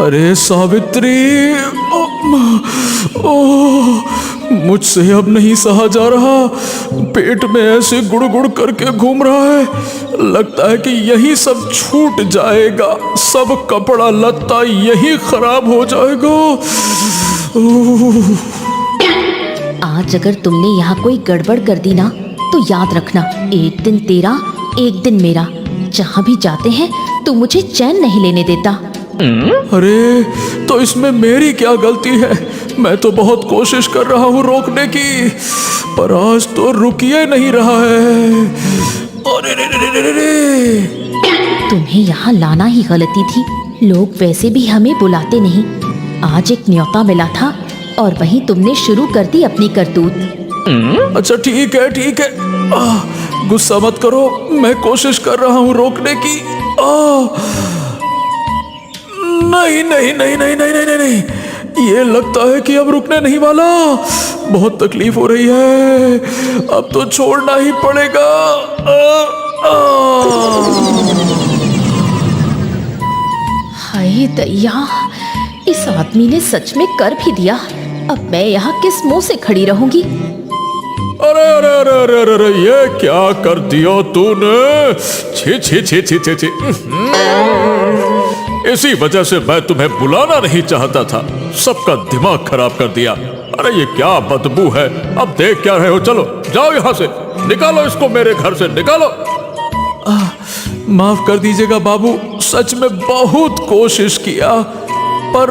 अरे सावित्री, मुझसे अब नहीं सहा जा रहा। पेट में ऐसे गुड़ करके घूम रहा है, लगता है कि यही सब छूट जाएगा, सब कपड़ा लत्ता यही खराब हो जाएगा। आज अगर तुमने यहाँ कोई गड़बड़ कर दी ना तो याद रखना, एक दिन तेरा एक दिन मेरा। जहाँ भी जाते हैं तू मुझे चैन नहीं लेने देता। अरे तो इसमें मेरी क्या गलती है? मैं तो बहुत कोशिश कर रहा हूँ रोकने की, पर आज तो रुक ही नहीं रहा है। अरे रे रे रे रे। तुम्हें यहाँ लाना ही गलती थी, लोग वैसे भी हमें बुलाते नहीं। आज एक न्योता मिला था और वहीं तुमने शुरू कर दी अपनी करतूत। अच्छा ठीक है, गुस्सा मत करो, मैं कोशिश कर रहा हूँ रोकने की। नहीं नहीं नहीं नहीं नहीं नहीं नहीं, ये लगता है कि अब रुकने नहीं वाला। बहुत तकलीफ हो रही है, अब तो छोड़ना ही पड़ेगा। हाय दैया, इस आदमी ने सच में कर भी दिया। अब मैं यहाँ किस मुंह से खड़ी रहूंगी? अरे अरे अरे अरे अरे अरे, ये क्या कर दिया तूने? छी छी छी छी छी छी। इसी वजह से मैं तुम्हें बुलाना नहीं चाहता था, सबका दिमाग खराब कर दिया। अरे ये क्या बदबू है, अब देख क्या रहे हो? चलो जाओ यहाँ से, निकालो इसको मेरे घर से, निकालो। माफ कर दीजिएगा बाबू, सच में बहुत कोशिश किया, पर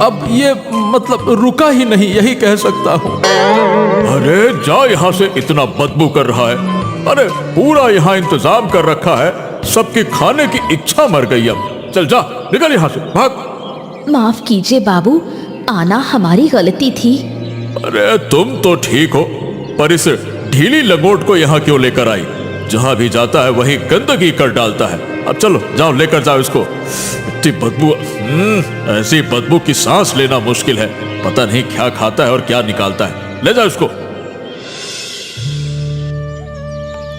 अब ये मतलब रुका ही नहीं, यही कह सकता हूँ। अरे जाओ यहाँ से, इतना बदबू कर रहा है। अरे पूरा यहाँ इंतजाम कर रखा है, सबकी खाने की इच्छा मर गई। अब चल जा, निकल यहाँ से, भाग। माफ कीजिए बाबू, आना हमारी गलती थी। अरे तुम तो ठीक हो, पर इस ढीली लंगोट को यहाँ क्यों लेकर आई? जहाँ भी जाता है वही गंदगी कर डालता है। अब चलो जाओ, लेकर जाओ इसको। इतनी बदबू, ऐसी बदबू की सांस लेना मुश्किल है। पता नहीं क्या खाता है और क्या निकालता है। ले जाओ इसको।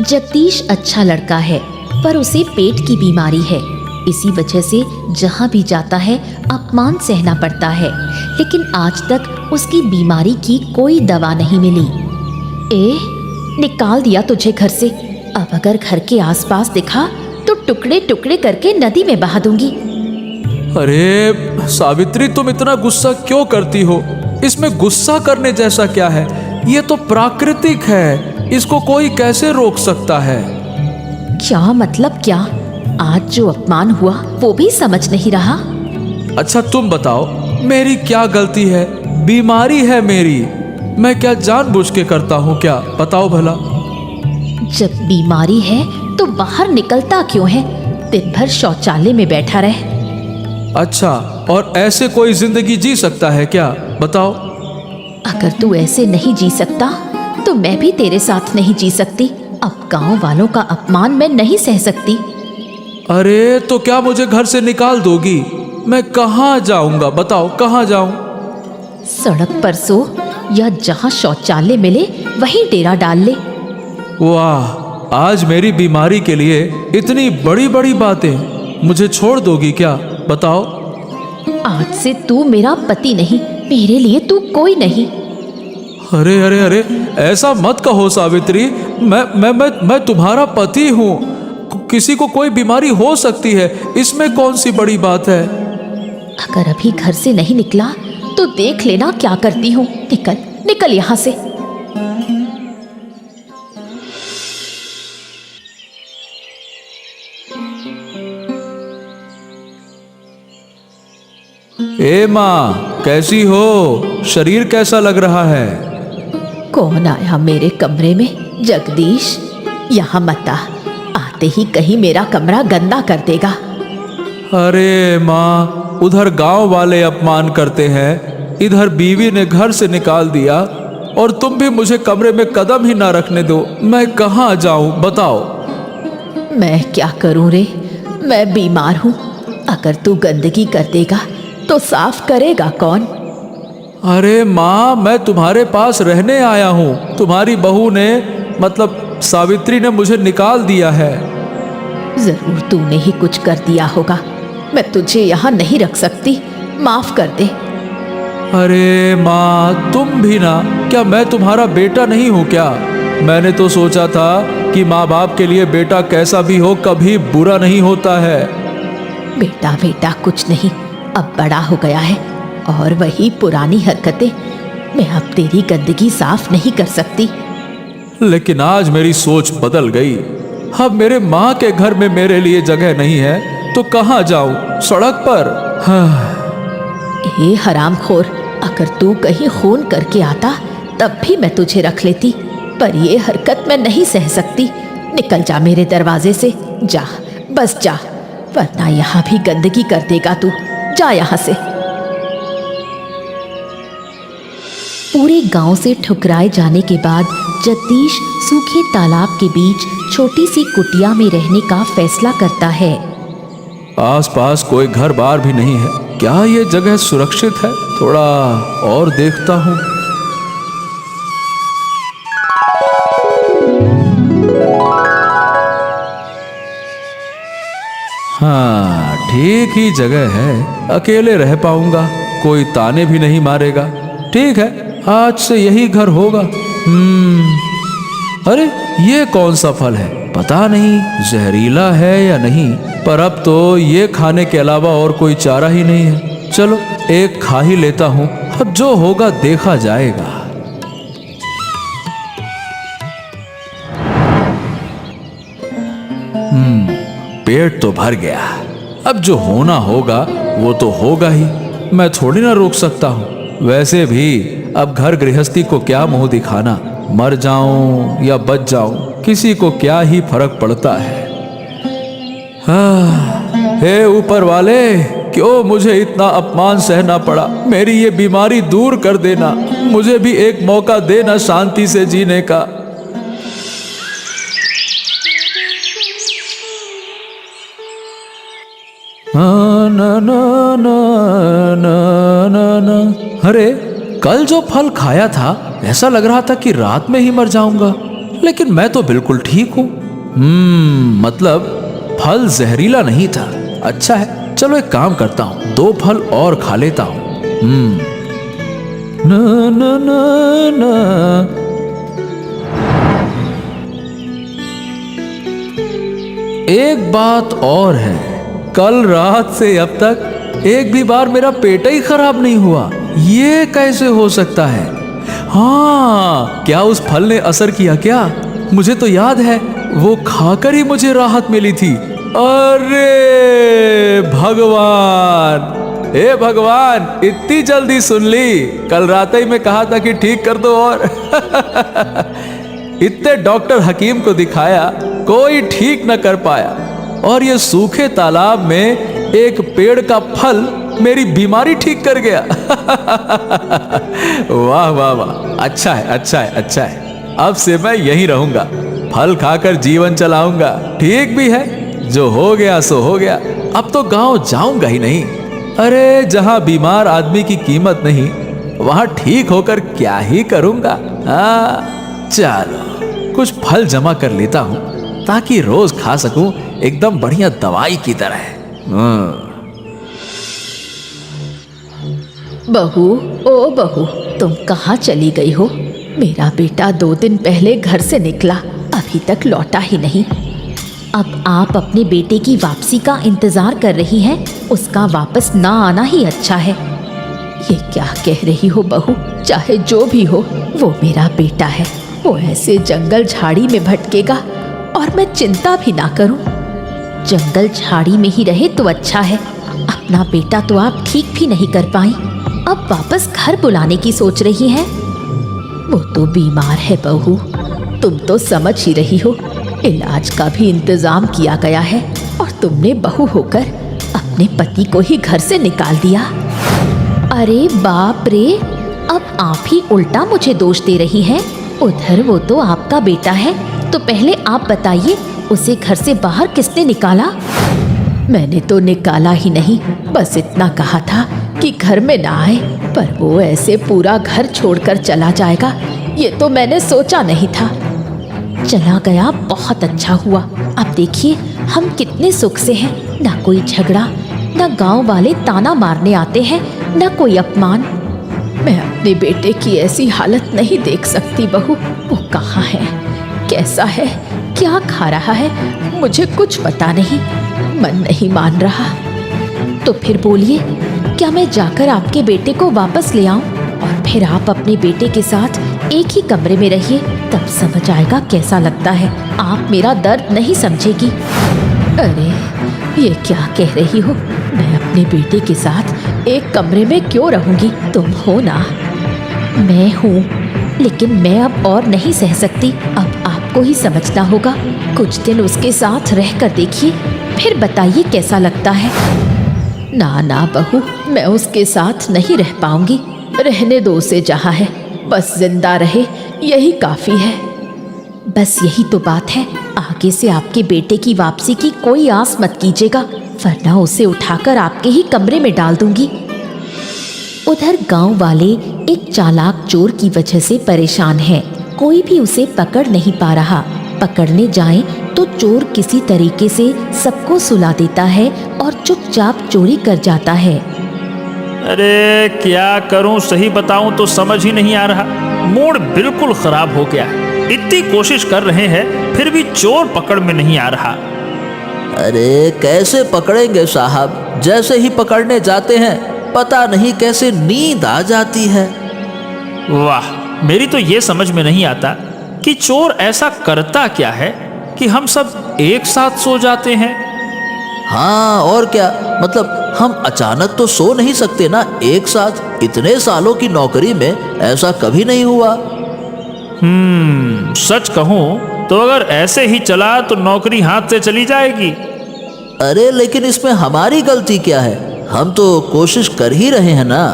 जगदीश अच्छा लड़का है, पर उसे पेट की बीमारी है। इसी वजह से जहाँ भी जाता है अपमान सहना पड़ता है, लेकिन आज तक उसकी बीमारी की कोई दवा नहीं मिली। निकाल दिया तुझे घर से, अब अगर घर के आसपास दिखा तो टुकड़े टुकड़े करके नदी में बहा दूंगी। अरे सावित्री, तुम इतना गुस्सा क्यों करती हो? इसमें गुस्सा करने जैसा क्या है? ये तो प्राकृतिक है, इसको कोई कैसे रोक सकता है? क्या मतलब क्या? आज जो अपमान हुआ वो भी समझ नहीं रहा। अच्छा तुम बताओ, मेरी क्या गलती है? बीमारी है मेरी, मैं क्या जानबूझ के करता हूँ क्या? बताओ भला। जब बीमारी है तो बाहर निकलता क्यों है? दिन भर शौचालय में बैठा रहे। अच्छा, और ऐसे कोई जिंदगी जी सकता है क्या? बताओ। अगर तू ऐसे नहीं जी सकता तो मैं भी तेरे साथ नहीं जी सकती। अब गांव वालों का अपमान मैं नहीं सह सकती। अरे तो क्या मुझे घर से निकाल दोगी? मैं कहाँ जाऊंगा? बताओ कहाँ जाऊं? सड़क पर सो या जहाँ शौचालय मिले वहीं डेरा डाल ले। वाह, आज मेरी बीमारी के लिए इतनी बड़ी बड़ी बातें। मुझे छोड़ दोगी क्या? बताओ। आज से तू मेरा पति नहीं, मेरे लिए तू कोई नहीं। अरे अरे अरे, ऐसा मत कहो सावित्री, मैं तुम्हारा पति हूँ। किसी को कोई बीमारी हो सकती है, इसमें कौन सी बड़ी बात है? अगर अभी घर से नहीं निकला तो देख लेना क्या करती हूँ। निकल निकल यहाँ से। ए माँ, कैसी हो? शरीर कैसा लग रहा है? कौन आया मेरे कमरे में? जगदीश, यहाँ मत आ, आते ही कहीं मेरा कमरा गंदा कर देगा। अरे माँ, उधर गांव वाले अपमान करते हैं, इधर बीवी ने घर से निकाल दिया, और तुम भी मुझे कमरे में कदम ही ना रखने दो। मैं कहाँ जाऊं? बताओ। मैं क्या करूं रे, मैं बीमार हूं। अगर तू गंदगी कर देगा तो साफ करेगा कौन? अरे माँ, मैं तुम्हारे पास रहने आया हूँ। तुम्हारी बहू ने, मतलब सावित्री ने मुझे निकाल दिया है। जरूर तूने ही कुछ कर दिया होगा। मैं तुझे यहाँ नहीं रख सकती, माफ कर दे। अरे माँ, तुम भी ना, क्या मैं तुम्हारा बेटा नहीं हूँ क्या? मैंने तो सोचा था कि माँ बाप के लिए बेटा कैसा भी हो कभी बुरा नहीं होता है। बेटा बेटा कुछ नहीं, अब बड़ा हो गया है और वही पुरानी हरकतें। मैं अब तेरी गंदगी साफ नहीं कर सकती। लेकिन आज मेरी सोच बदल गई। अब मेरे माँ के घर में मेरे लिए जगह नहीं है तो कहाँ जाऊं? सड़क पर? हाँ। हे हरामखोर, अगर तू कहीं खून करके आता तब भी मैं तुझे रख लेती, पर ये हरकत मैं नहीं सह सकती। निकल जा मेरे दरवाजे से, जा, बस जा, वरना यहाँ भी गंदगी कर देगा तू। जा यहाँ से। पूरे गांव से ठुकराए जाने के बाद जगदीश सूखे तालाब के बीच छोटी सी कुटिया में रहने का फैसला करता है। आसपास कोई घर बार भी नहीं है। क्या ये जगह सुरक्षित है? थोड़ा और देखता हूँ। हाँ, ठीक ही जगह है। अकेले रह पाऊंगा, कोई ताने भी नहीं मारेगा। ठीक है, आज से यही घर होगा। अरे ये कौन सा फल है? पता नहीं जहरीला है या नहीं, पर अब तो ये खाने के अलावा और कोई चारा ही नहीं है। चलो एक खा ही लेता हूँ, अब जो होगा देखा जाएगा। पेट तो भर गया, अब जो होना होगा वो तो होगा ही। मैं थोड़ी ना रोक सकता हूँ। वैसे भी अब घर गृहस्थी को क्या मुंह दिखाना, मर जाऊं या बच जाऊं, किसी को क्या ही फर्क पड़ता है। हे ऊपर वाले, क्यों मुझे इतना अपमान सहना पड़ा? मेरी ये बीमारी दूर कर देना, मुझे भी एक मौका देना शांति से जीने का। ना ना ना ना ना ना। अरे कल जो फल खाया था ऐसा लग रहा था कि रात में ही मर जाऊंगा, लेकिन मैं तो बिल्कुल ठीक हूँ। मतलब फल जहरीला नहीं था। अच्छा है, चलो एक काम करता हूँ, 2 फल और खा लेता हूँ। ना ना ना ना। एक बात और है, कल रात से अब तक एक भी बार मेरा पेट ही खराब नहीं हुआ। ये कैसे हो सकता है? हाँ, क्या उस फल ने असर किया क्या? मुझे तो याद है, वो खाकर ही मुझे राहत मिली थी। अरे भगवान, हे भगवान, इतनी जल्दी सुन ली? कल रात ही मैं कहा था कि ठीक कर दो और इतने डॉक्टर हकीम को दिखाया, कोई ठीक न कर पाया। और ये सूखे तालाब में एक पेड़ का फल मेरी बीमारी ठीक कर गया। वाह वाह वाह, अच्छा है, अच्छा है, अच्छा है। अब से मैं यहीं रहूंगा, फल खाकर जीवन चलाऊंगा। ठीक भी है, जो हो गया सो हो गया। अब तो गांव जाऊंगा ही नहीं। अरे जहां बीमार आदमी की कीमत नहीं, वहां ठीक होकर क्या ही करूंगा। चलो कुछ फल जमा कर लेता हूं ताकि रोज खा सकूं, एकदम बढ़िया दवाई की तरह। बहू, ओ बहू, तुम कहाँ चली गई हो? मेरा बेटा 2 दिन पहले घर से निकला, अभी तक लौटा ही नहीं। अब आप अपने बेटे की वापसी का इंतजार कर रही हैं, उसका वापस ना आना ही अच्छा है। ये क्या कह रही हो बहू? चाहे जो भी हो, वो मेरा बेटा है। वो ऐसे जंगल झाड़ी में भटकेगा और मैं चिंता भी ना करूं। जंगल झाड़ी में ही रहे तो अच्छा है। अपना बेटा तो आप ठीक भी नहीं कर पाई, अब वापस घर बुलाने की सोच रही हैं। वो तो बीमार है बहू, तुम तो समझ ही रही हो। इलाज का भी इंतजाम किया गया है और तुमने बहू होकर अपने पति को ही घर से निकाल दिया। अरे बाप रे, अब आप ही उल्टा मुझे दोष दे रही हैं। उधर वो तो आपका बेटा है, तो पहले आप बताइए, उसे घर से बाहर किसने निकाला? मैंने तो निकाला ही नहीं, बस इतना कहा था कि घर में ना आए, पर वो ऐसे पूरा घर छोड़कर चला जाएगा, ये तो मैंने सोचा नहीं था। चला गया, बहुत अच्छा हुआ। अब देखिए हम कितने सुख से हैं, ना कोई झगड़ा, न गांव वाले ताना मारने आते हैं न कोई अपमान। मैं अपने बेटे की ऐसी हालत नहीं देख सकती बहू। वो कहाँ है, कैसा है, क्या खा रहा है, मुझे कुछ पता नहीं। मन नहीं मान रहा। तो फिर बोलिए, क्या मैं जाकर आपके बेटे को वापस ले आऊं और फिर आप अपने बेटे के साथ एक ही कमरे में रहिए? तब समझ आएगा कैसा लगता है। आप मेरा दर्द नहीं समझेगी। अरे ये क्या कह रही हो? मैं अपने बेटे के साथ एक कमरे में क्यों रहूंगी? तुम हो ना? मैं हूँ, लेकिन मैं अब और नहीं सह सकती। अब आपको ही समझना होगा। कुछ दिन उसके साथ रह कर देखिए, फिर बताइए कैसा लगता है। ना ना बहू, मैं उसके साथ नहीं रह पाऊंगी। रहने दो उसे जहाँ है, बस जिंदा रहे यही काफी है। बस यही तो बात है। आगे से आपके बेटे की वापसी की कोई आस मत कीजिएगा, वरना उसे उठाकर आपके ही कमरे में डाल दूंगी। उधर गांव वाले एक चालाक चोर की वजह से परेशान हैं। कोई भी उसे पकड़ नहीं पा रहा। पकड़ने जाएं तो चोर किसी तरीके से सबको सुला देता है और चुपचाप चोरी कर जाता है। अरे क्या करूं, सही बताऊं तो समझ ही नहीं आ रहा। मूड बिल्कुल खराब हो गया। इतनी कोशिश कर रहे हैं फिर भी चोर पकड़ में नहीं आ रहा। अरे कैसे पकड़ेंगे साहब? जैसे ही पकड़ने जाते हैं पता नहीं कैसे नींद आ जाती है। वाह, मेरी तो ये समझ में नहीं आता कि चोर ऐसा करता क्या है कि हम सब एक साथ सो जाते हैं। हाँ और क्या, मतलब हम अचानक तो सो नहीं सकते ना एक साथ। इतने सालों की नौकरी में ऐसा कभी नहीं हुआ। सच कहूं तो अगर ऐसे ही चला तो नौकरी हाथ से चली जाएगी। अरे लेकिन इसमें हमारी गलती क्या है? हम तो कोशिश कर ही रहे हैं ना।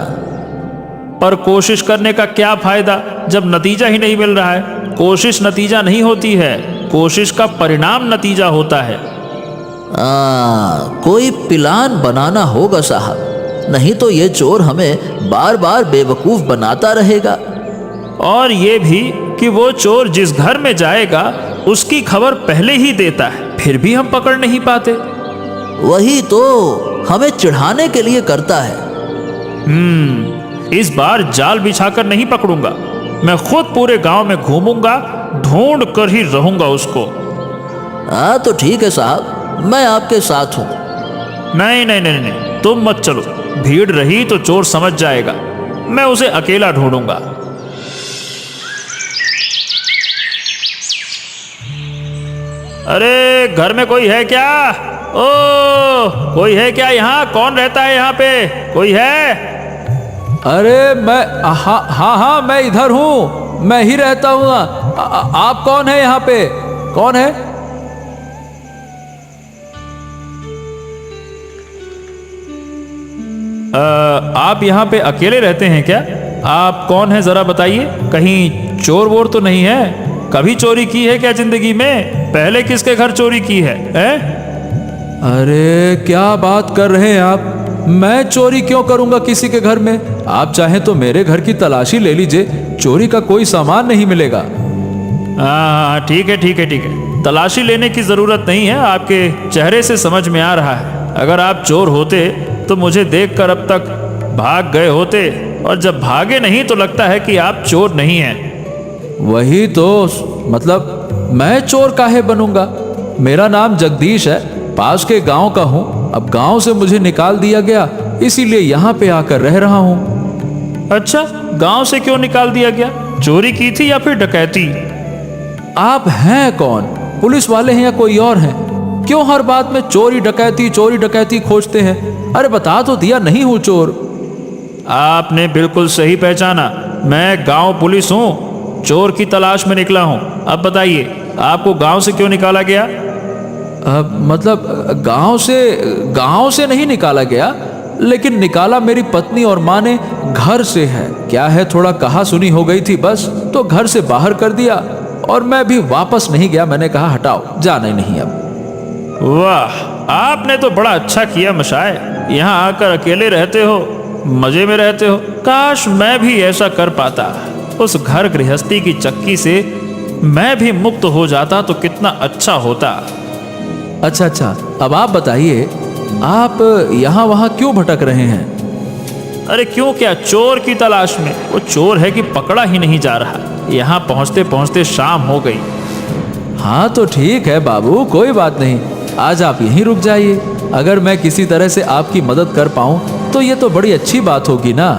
पर कोशिश करने का क्या फायदा जब नतीजा ही नहीं मिल रहा है? कोशिश नतीजा नहीं होती है, कोशिश का परिणाम नतीजा होता है। कोई प्लान बनाना होगा साहब, नहीं तो ये चोर हमें बार बार बेवकूफ बनाता रहेगा। और ये भी कि वो चोर जिस घर में जाएगा उसकी खबर पहले ही देता है, फिर भी हम पकड़ नहीं पाते। वही तो, हमें चिढ़ाने के लिए करता है। इस बार जाल बिछाकर नहीं पकड़ूंगा, मैं खुद पूरे गांव में घूमूंगा, ढूंढ कर ही रहूंगा उसको। हाँ तो ठीक है साहब, मैं आपके साथ हूँ। नहीं नहीं नहीं नहीं, तुम मत चलो। भीड़ रही तो चोर समझ जाएगा। मैं उसे अकेला ढूंढूंगा। अरे घर में कोई है क्या? ओ कोई है क्या यहाँ? कौन रहता है यहाँ पे? कोई है? अरे मैं हाँ हाँ हाँ, मैं इधर हूँ, मैं ही रहता हूँ। आप कौन है यहाँ पे? कौन है? आप यहाँ पे अकेले रहते हैं क्या? आप कौन है जरा बताइए। कहीं चोर वोर तो नहीं है? कभी चोरी की है क्या जिंदगी में? पहले किसके घर चोरी की है? अरे क्या बात कर रहे हैं आप? मैं चोरी क्यों करूंगा किसी के घर में? आप चाहें तो मेरे घर की तलाशी ले लीजिए, चोरी का कोई सामान नहीं मिलेगा। हाँ ठीक है ठीक है ठीक है, तलाशी लेने की जरूरत नहीं है। आपके चेहरे से समझ में आ रहा है। अगर आप चोर होते तो मुझे देखकर अब तक भाग गए होते, और जब भागे नहीं तो लगता है कि आप चोर नहीं हैं। वही तो, मतलब मैं चोर काहे बनूंगा? मेरा नाम जगदीश है, पास के गांव का हूँ। अब गांव से मुझे निकाल दिया गया, इसीलिए यहाँ पे आकर रह रहा हूँ। अच्छा, गांव से क्यों निकाल दिया गया? चोरी की थी या फिर डकैती? आप हैं कौन? पुलिस वाले हैं या कोई और हैं? क्यों हर बात में चोरी डकैती खोजते हैं? अरे बता तो दिया नहीं हूँ चोर। आपने बिल्कुल सही पहचाना, मैं गांव पुलिस हूँ, चोर की तलाश में निकला हूँ। अब बताइए, आपको गांव से क्यों निकाला गया? मतलब गांव से नहीं निकाला गया, लेकिन निकाला मेरी पत्नी और माँ ने घर से है। क्या है, थोड़ा कहा सुनी हो गई थी बस, तो घर से बाहर कर दिया और मैं भी वापस नहीं गया। मैंने कहा हटाओ, जाना ही नहीं अब। वाह, आपने तो बड़ा अच्छा किया मशाए, यहाँ आकर अकेले रहते हो, मजे में रहते हो। काश मैं भी ऐसा कर पाता। उस घर गृहस्थी की चक्की से मैं भी मुक्त हो जाता तो कितना अच्छा होता। अच्छा, अब आप बताइए, आप यहाँ वहाँ क्यों भटक रहे हैं? अरे क्यों क्या, चोर की तलाश में। वो चोर है कि पकड़ा ही नहीं जा रहा। यहाँ पहुँचते पहुँचते शाम हो गई। हाँ तो ठीक है बाबू, कोई बात नहीं, आज आप यहीं रुक जाइए। अगर मैं किसी तरह से आपकी मदद कर पाऊँ तो ये तो बड़ी अच्छी बात होगी ना।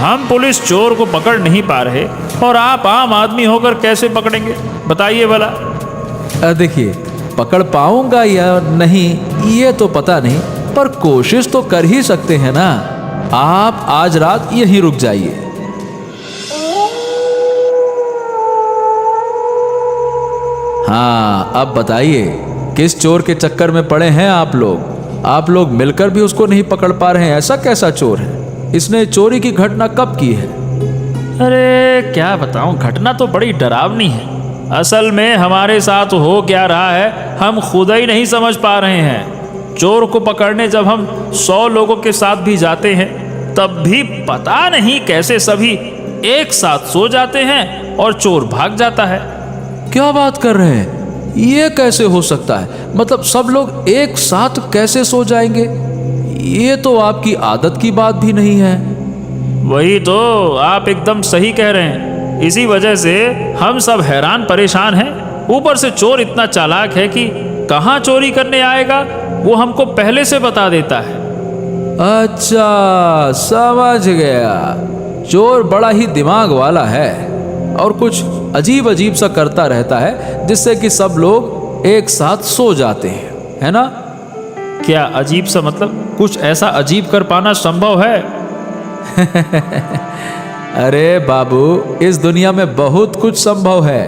हम पुलिस चोर को पकड़ नहीं पा रहे और आप आम आदमी होकर कैसे पकड़ेंगे, बताइए भला। देखिए, पकड़ पाऊंगा या नहीं ये तो पता नहीं, पर कोशिश तो कर ही सकते हैं ना। आप आज रात यहीं रुक जाइए। हाँ, अब बताइए, किस चोर के चक्कर में पड़े हैं आप लोग? आप लोग मिलकर भी उसको नहीं पकड़ पा रहे हैं। ऐसा कैसा चोर है? इसने चोरी की घटना कब की है? अरे क्या बताऊं, घटना तो बड़ी डरावनी है। असल में हमारे साथ हो क्या रहा है हम खुद ही नहीं समझ पा रहे हैं। चोर को पकड़ने जब हम 100 लोगों के साथ भी जाते हैं तब भी पता नहीं कैसे सभी एक साथ सो जाते हैं और चोर भाग जाता है। क्या बात कर रहे हैं? ये कैसे हो सकता है? मतलब सब लोग एक साथ कैसे सो जाएंगे? ये तो आपकी आदत की बात भी नहीं है। वही तो, आप एकदम सही कह रहे हैं। इसी वजह से हम सब हैरान परेशान हैं। ऊपर से चोर इतना चालाक है कि कहाँ चोरी करने आएगा वो हमको पहले से बता देता है। अच्छा, समझ गया। चोर बड़ा ही दिमाग वाला है और कुछ अजीब अजीब सा करता रहता है जिससे कि सब लोग एक साथ सो जाते हैं, है ना? क्या अजीब सा मतलब? कुछ ऐसा अजीब कर पाना संभव है? अरे बाबू, इस दुनिया में बहुत कुछ संभव है।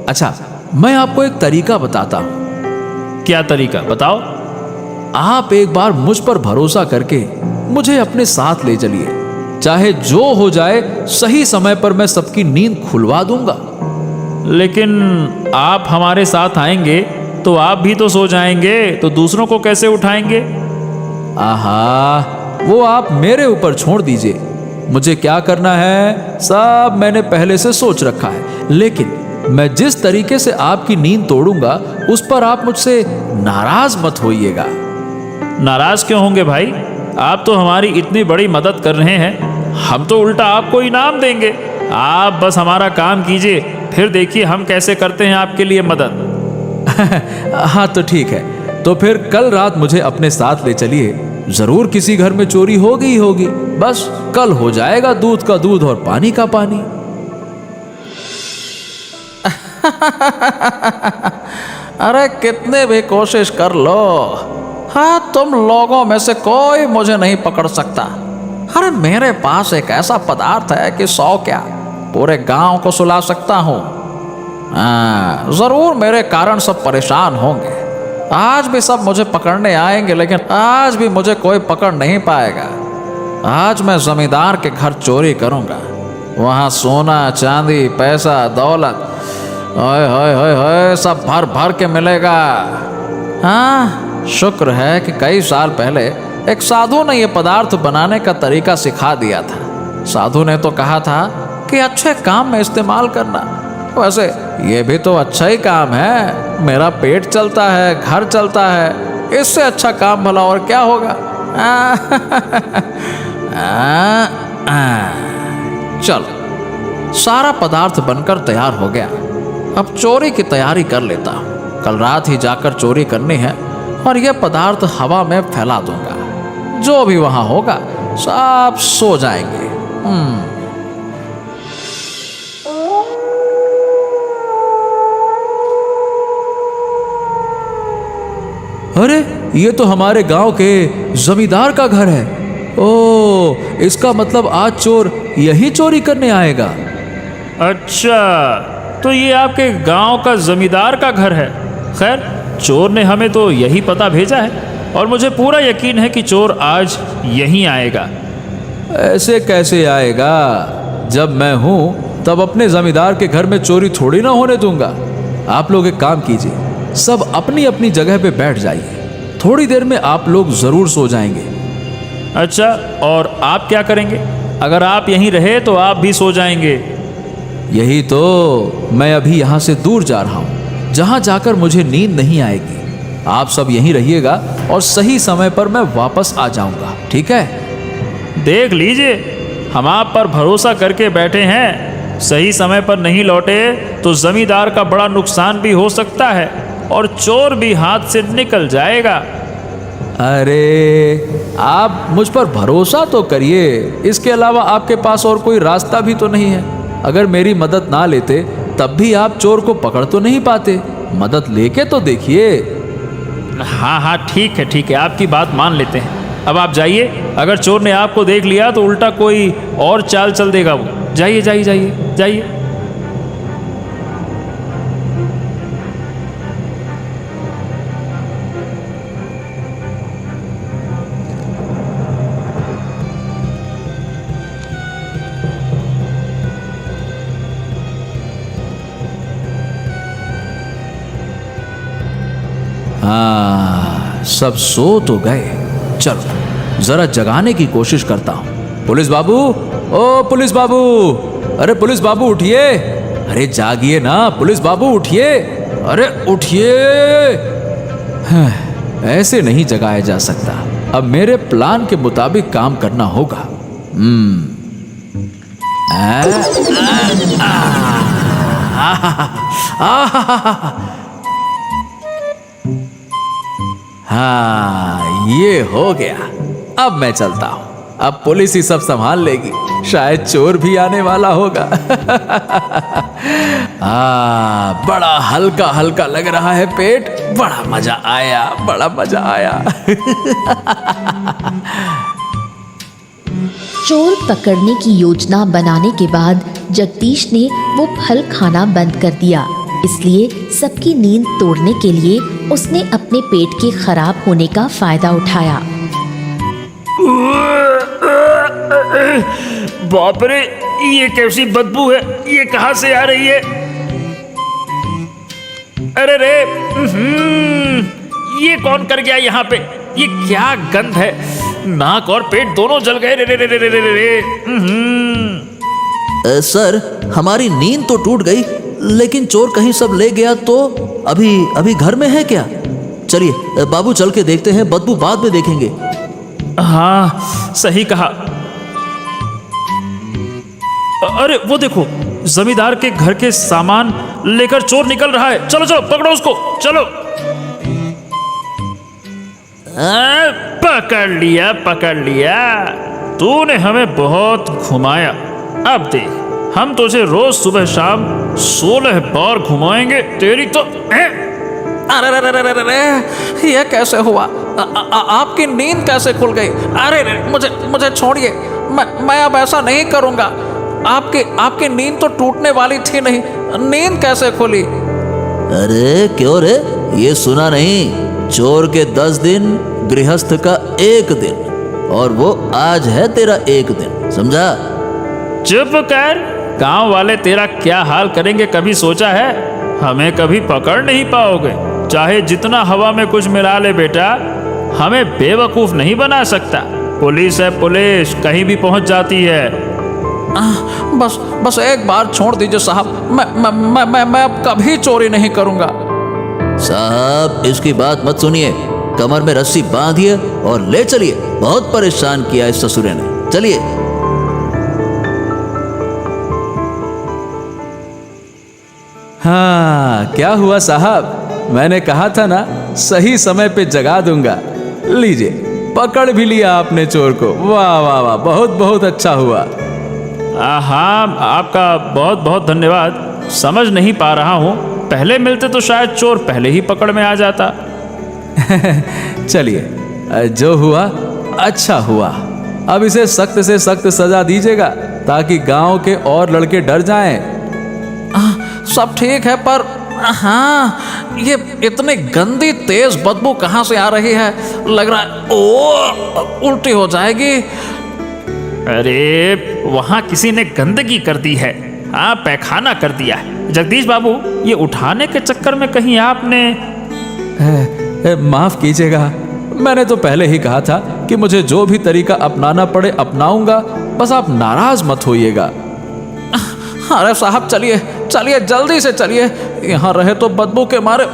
अच्छा, मैं आपको एक तरीका बताता हूं। क्या तरीका, बताओ। आप एक बार मुझ पर भरोसा करके मुझे अपने साथ ले चलिए। चाहे जो हो जाए, सही समय पर मैं सबकी नींद खुलवा दूंगा। लेकिन आप हमारे साथ आएंगे तो आप भी तो सो जाएंगे, तो दूसरों को कैसे उठाएंगे? आहा, वो आप मेरे ऊपर छोड़ दीजिए। मुझे क्या करना है सब मैंने पहले से सोच रखा है। लेकिन मैं जिस तरीके से आपकी नींद तोड़ूंगा उस पर आप मुझसे नाराज मत होइएगा। नाराज क्यों होंगे भाई? आप तो हमारी इतनी बड़ी मदद कर रहे हैं, हम तो उल्टा आपको इनाम देंगे। आप बस हमारा काम कीजिए, फिर देखिए हम कैसे करते हैं आपके लिए मदद। हाँ तो ठीक है, तो फिर कल रात मुझे अपने साथ ले चलिए। जरूर किसी घर में चोरी होगी ही होगी। बस कल हो जाएगा दूध का दूध और पानी का पानी। अरे कितने भी कोशिश कर लो, हाँ तुम लोगों में से कोई मुझे नहीं पकड़ सकता। अरे मेरे पास एक ऐसा पदार्थ है कि 100 क्या पूरे गांव को सुला सकता हूँ। हाँ, जरूर मेरे कारण सब परेशान होंगे। आज भी सब मुझे पकड़ने आएंगे, लेकिन आज भी मुझे कोई पकड़ नहीं पाएगा। आज मैं जमींदार के घर चोरी करूँगा। वहाँ सोना चांदी पैसा दौलत ओए होए होए होए सब भर भर के मिलेगा। हाँ, शुक्र है कि कई साल पहले एक साधु ने ये पदार्थ बनाने का तरीका सिखा दिया था। साधु ने तो कहा था कि अच्छे काम में इस्तेमाल करना। वैसे ये भी तो अच्छा ही काम है। मेरा पेट चलता है, घर चलता है, इससे अच्छा काम भला और क्या होगा। चलो, सारा पदार्थ बनकर तैयार हो गया। अब चोरी की तैयारी कर लेता हूँ। कल रात ही जाकर चोरी करनी है और यह पदार्थ हवा में फैला दूंगा। जो भी वहाँ होगा सब सो जाएंगे। अरे ये तो हमारे गांव के जमींदार का घर है। ओ, इसका मतलब आज चोर यही चोरी करने आएगा। अच्छा, तो ये आपके गांव का जमींदार का घर है। खैर, चोर ने हमें तो यही पता भेजा है और मुझे पूरा यकीन है कि चोर आज यहीं आएगा। ऐसे कैसे आएगा? जब मैं हूं तब अपने जमींदार के घर में चोरी थोड़ी ना होने दूंगा। आप लोग एक काम कीजिए, सब अपनी अपनी जगह पे बैठ जाइए। थोड़ी देर में आप लोग जरूर सो जाएंगे। अच्छा, और आप क्या करेंगे? अगर आप यहीं रहे तो आप भी सो जाएंगे। यही तो, मैं अभी यहाँ से दूर जा रहा हूँ जहाँ जाकर मुझे नींद नहीं आएगी। आप सब यहीं रहिएगा और सही समय पर मैं वापस आ जाऊंगा, ठीक है? देख लीजिए, हम आप पर भरोसा करके बैठे हैं। सही समय पर नहीं लौटे तो जमींदार का बड़ा नुकसान भी हो सकता है और चोर भी हाथ से निकल जाएगा। अरे आप मुझ पर भरोसा तो करिए, इसके अलावा आपके पास और कोई रास्ता भी तो नहीं है। अगर मेरी मदद ना लेते तब भी आप चोर को पकड़ तो नहीं पाते। मदद लेके तो देखिए। हाँ हाँ ठीक है, आपकी बात मान लेते हैं। अब आप जाइए, अगर चोर ने आपको देख लिया तो उल्टा कोई और चाल चल देगा वो। जाइए जाइए जाइए जाइए। हाँ, सब सो तो गए। चलो जरा जगाने की कोशिश करता हूँ। पुलिस बाबू, ओ पुलिस बाबू, अरे पुलिस बाबू उठिए। अरे जागिए ना पुलिस बाबू, उठिए। अरे उठिए। हाँ, ऐसे नहीं जगाया जा सकता। अब मेरे प्लान के मुताबिक काम करना होगा। हाँ, ये हो गया। अब मैं चलता हूं। अब पुलिस ही सब संभाल लेगी। शायद चोर भी आने वाला होगा। बड़ा हल्का हल्का लग रहा है पेट। बड़ा मजा आया, बड़ा मजा आया। चोर पकड़ने की योजना बनाने के बाद जगदीश ने वो फल खाना बंद कर दिया। इसलिए सबकी नींद तोड़ने के लिए उसने अपने पेट के खराब होने का फायदा उठाया। बाप रे, ये कैसी बदबू है? ये कहां से आ रही है? अरे रे, ये कौन कर गया यहाँ पे? ये क्या गंध है? नाक और पेट दोनों जल गए। रे रे रे रे रे रे। सर, हमारी नींद तो टूट गई, लेकिन चोर कहीं सब ले गया तो अभी घर में है क्या? चलिए बाबू, चल के देखते हैं, बदबू बाद में देखेंगे। हाँ, सही कहा। अरे वो देखो, जमींदार के घर के सामान लेकर चोर निकल रहा है। चलो चलो, पकड़ो उसको, चलो। पकड़ लिया। तूने हमें बहुत घुमाया। अब देख, हम तुझे रोज सुबह शाम 16 बार घुमाएंगे। तेरी तो अरे ये कैसे हुआ? आपकी नींद कैसे खुल गई? अरे मुझे छोड़िए। मैं अब ऐसा नहीं करूंगा। आपकी नींद तो टूटने वाली थी नहीं, नींद कैसे खुली? अरे क्यों रे, ये सुना नहीं? चोर के 10 दिन, गृहस्थ का 1 दिन, और वो आज है तेरा 1 दिन, समझा? चुप कर। गांव वाले तेरा क्या हाल करेंगे कभी सोचा है? हमें कभी पकड़ नहीं पाओगे। चाहे जितना हवा में कुछ मिला ले बेटा, हमें बेवकूफ नहीं बना सकता। पुलिस है पुलिस, कहीं भी पहुंच जाती है। बस एक बार छोड़ दीजिए साहब। मैं अब कभी चोरी नहीं करूंगा। साहब, इसकी बात मत सुनिए। कमर में रस्सी बांधिए और ले चलिए। बहुत परेशान किया इस ससुरे ने। चलिए। हाँ, क्या हुआ साहब? मैंने कहा था ना, सही समय पे जगा दूंगा। लीजिए, पकड़ भी लिया आपने चोर को। वाह वाह वाह, बहुत बहुत अच्छा हुआ। हाँ, आपका बहुत बहुत धन्यवाद। समझ नहीं पा रहा हूँ, पहले मिलते तो शायद चोर पहले ही पकड़ में आ जाता। चलिए, जो हुआ अच्छा हुआ। अब इसे सख्त से सख्त सजा दीजिएगा ताकि गांव के और लड़के डर जाएं। सब ठीक है, पर हाँ, ये इतनी गंदी तेज बदबू कहाँ से आ रही है? लग रहा है ओ उल्टी हो जाएगी। अरे वहां किसी ने गंदगी कर दी है। हाँ, पैखाना कर दिया है। जगदीश बाबू, ये उठाने के चक्कर में कहीं आपने माफ कीजिएगा, मैंने तो पहले ही कहा था कि मुझे जो भी तरीका अपनाना पड़े अपनाऊंगा। बस आप नाराज मत होइएगा। अरे साहब, चलिए चलिए जल्दी से चलिए, यहाँ रहे तो बदबू के मारे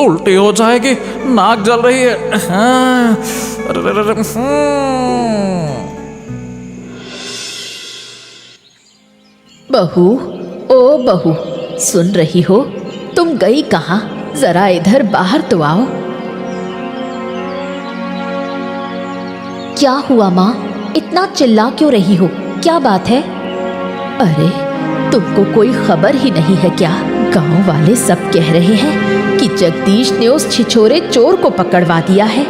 उल्टी हो जाएगी, नाक जल रही है। हाँ। बहू, ओ बहू, सुन रही हो? तुम गई कहाँ? जरा इधर बाहर तो आओ। क्या हुआ माँ? इतना चिल्ला क्यों रही हो? क्या बात है? अरे तुमको कोई खबर ही नहीं है क्या? गांव वाले सब कह रहे हैं कि जगदीश ने उस छिछोरे चोर को पकड़वा दिया है।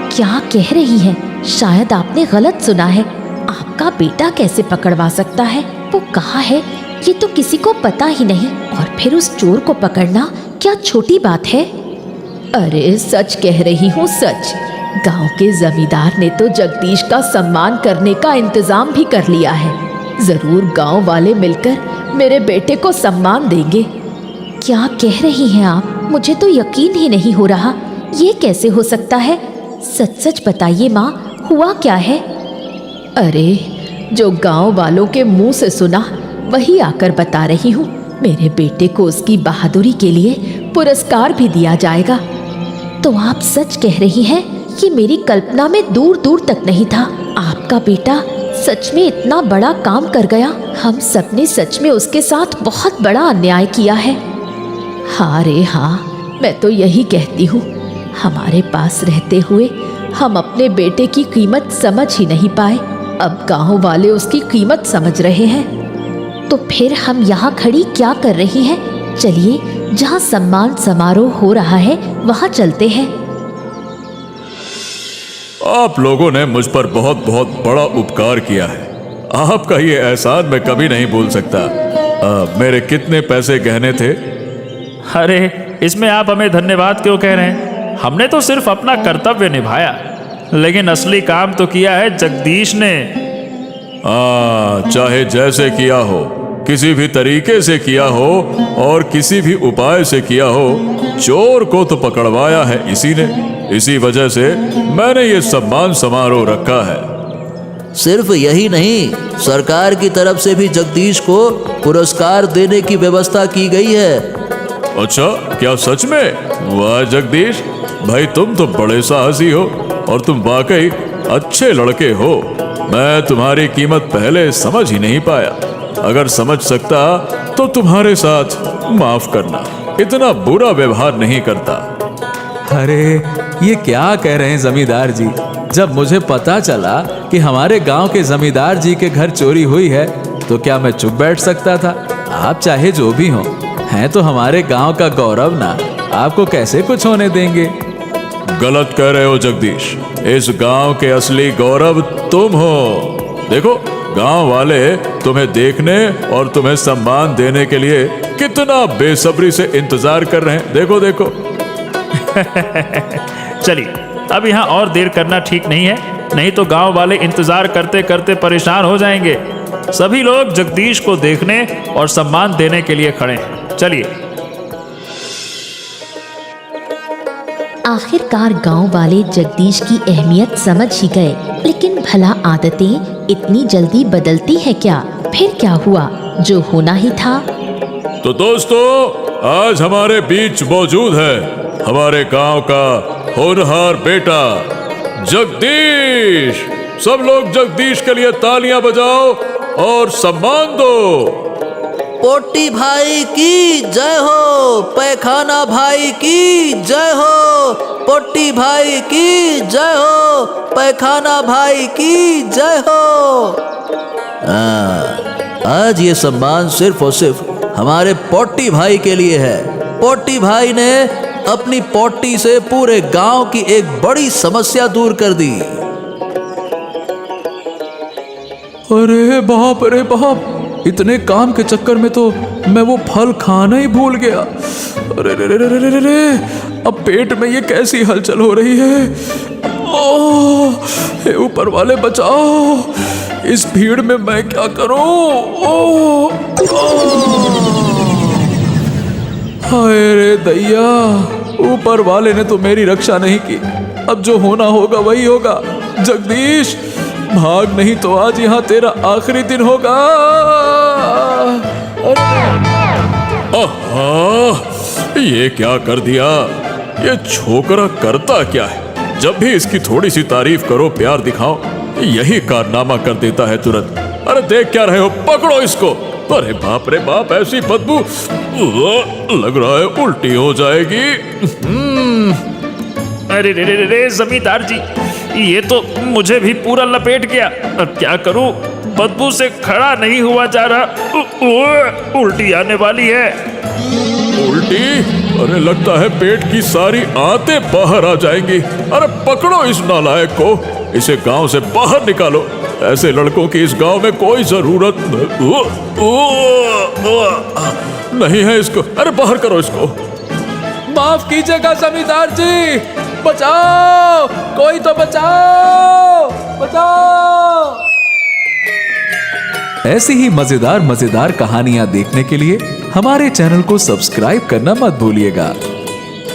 क्या कह रही हैं? शायद आपने गलत सुना है। आपका बेटा कैसे पकड़वा सकता है? वो कहाँ है ये तो किसी को पता ही नहीं, और फिर उस चोर को पकड़ना क्या छोटी बात है? अरे सच कह रही हूँ, सच। गांव के जमींदार ने तो जगदीश का सम्मान करने का इंतजाम भी कर लिया है। जरूर गांव वाले मिलकर मेरे बेटे को सम्मान देंगे। क्या कह रही हैं आप? मुझे तो यकीन ही नहीं हो रहा। ये कैसे हो सकता है? सच सच बताइए माँ, हुआ क्या है? अरे जो गांव वालों के मुंह से सुना वही आकर बता रही हूँ। मेरे बेटे को उसकी बहादुरी के लिए पुरस्कार भी दिया जाएगा। तो आप सच कह रही हैं? ये मेरी कल्पना में दूर दूर तक नहीं था। आपका बेटा सच में इतना बड़ा काम कर गया। हम सबने सच में उसके साथ बहुत बड़ा अन्याय किया है। हाँ रे हाँ, मैं तो यही कहती हूँ। हमारे पास रहते हुए हम अपने बेटे की कीमत समझ ही नहीं पाए। अब गांव वाले उसकी कीमत समझ रहे हैं। तो फिर हम यहाँ खड़ी क्या कर रही हैं? चलिए, जहाँ सम्मान समारोह हो रहा है वहाँ चलते हैं। आप लोगों ने मुझ पर बहुत बहुत बड़ा उपकार किया है। आपका ये एहसान मैं कभी नहीं भूल सकता। मेरे कितने पैसे गहने थे? अरे इसमें आप हमें धन्यवाद क्यों कह रहे हैं? हमने तो सिर्फ अपना कर्तव्य निभाया, लेकिन असली काम तो किया है जगदीश ने। चाहे जैसे किया हो, किसी भी तरीके से किया हो और किसी भी उपाय से किया हो, चोर को तो पकड़वाया है इसी ने। इसी वजह से मैंने ये सम्मान समारोह रखा है। सिर्फ यही नहीं, सरकार की तरफ से भी जगदीश को पुरस्कार देने की व्यवस्था की गई है। अच्छा, क्या सच में? वाह जगदीश भाई, तुम तो बड़े साहसी हो और तुम वाकई अच्छे लड़के हो। मैं तुम्हारी कीमत पहले समझ ही नहीं पाया। अगर समझ सकता तो तुम्हारे साथ माफ करना, इतना बुरा व्यवहार नहीं करता। अरे ये क्या कह रहे हैं जमींदार जी? जब मुझे पता चला कि हमारे गांव के जमींदार जी के घर चोरी हुई है तो क्या मैं चुप बैठ सकता था? आप चाहे जो भी हो, हैं तो हमारे गांव का गौरव ना। आपको कैसे कुछ होने देंगे? गलत कह रहे हो जगदीश। इस गांव के असली गौरव तुम हो। देखो, गांव वाले तुम्हें देखने और तुम्हें सम्मान देने के लिए कितना बेसब्री से इंतजार कर रहे हैं। देखो देखो। चलिए, अब यहाँ और देर करना ठीक नहीं है, नहीं तो गांव वाले इंतजार करते करते परेशान हो जाएंगे। सभी लोग जगदीश को देखने और सम्मान देने के लिए खड़े हैं। चलिए। आखिरकार गांव वाले जगदीश की अहमियत समझ ही गए, लेकिन भला आदतें इतनी जल्दी बदलती है क्या? फिर क्या हुआ? जो होना ही था। तो दोस्तों, आज हमारे बीच मौजूद है हमारे गांव का होनहार बेटा जगदीश। सब लोग जगदीश के लिए तालियां बजाओ और सम्मान दो। पोटी भाई की जय हो, पैखाना भाई की जय हो, पोटी भाई की जय हो, पैखाना भाई की जय हो। आज ये सम्मान सिर्फ और सिर्फ हमारे पोटी भाई के लिए है। पोटी भाई ने अपनी पोटी से पूरे गांव की एक बड़ी समस्या दूर कर दी। अरे बाप रे बाप, इतने काम के चक्कर में तो मैं वो फल खाना ही भूल गया। अरे रे रे रे रे रे रे, अब पेट में ये कैसी हलचल हो रही है? ओह, हे ऊपर वाले बचाओ, इस भीड़ में मैं क्या करूं? ओह, हाय रे दैया, ऊपर वाले ने तो मेरी रक्षा नहीं की। अब जो होना होगा वही होगा। जगदीश भाग, नहीं तो आज यहाँ तेरा आखिरी दिन होगा। आहा, ये क्या कर दिया? ये छोकरा करता क्या है? जब भी इसकी थोड़ी सी तारीफ करो, प्यार दिखाओ, यही कारनामा कर देता है तुरंत। अरे देख क्या रहे हो, पकड़ो इसको। अरे बाप रे बाप, ऐसी बदबू, लग रहा है उल्टी हो जाएगी। अरे रे रे रे रे जमींदार जी, ये तो मुझे भी पूरा लपेट गया। अब क्या करूं, बदबू से खड़ा नहीं हुआ जा रहा। उल्टी आने वाली है। उल्टी? अरे लगता है पेट की सारी आंतें बाहर आ जाएंगी। अरे पकड़ो इस नालायक को, इसे गांव से बाहर निकालो। ऐसे लड़कों की इस गांव में कोई जरूरत नहीं है इसको। अरे बाहर करो इसको। माफ कीजिएगा जमींदार जी, बचाओ, कोई तो बचाओ, बचाओ। ऐसी ही मजेदार कहानियां देखने के लिए हमारे चैनल को सब्सक्राइब करना मत भूलिएगा।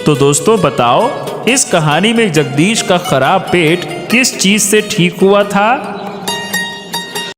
तो दोस्तों बताओ, इस कहानी में जगदीश का खराब पेट किस चीज से ठीक हुआ था?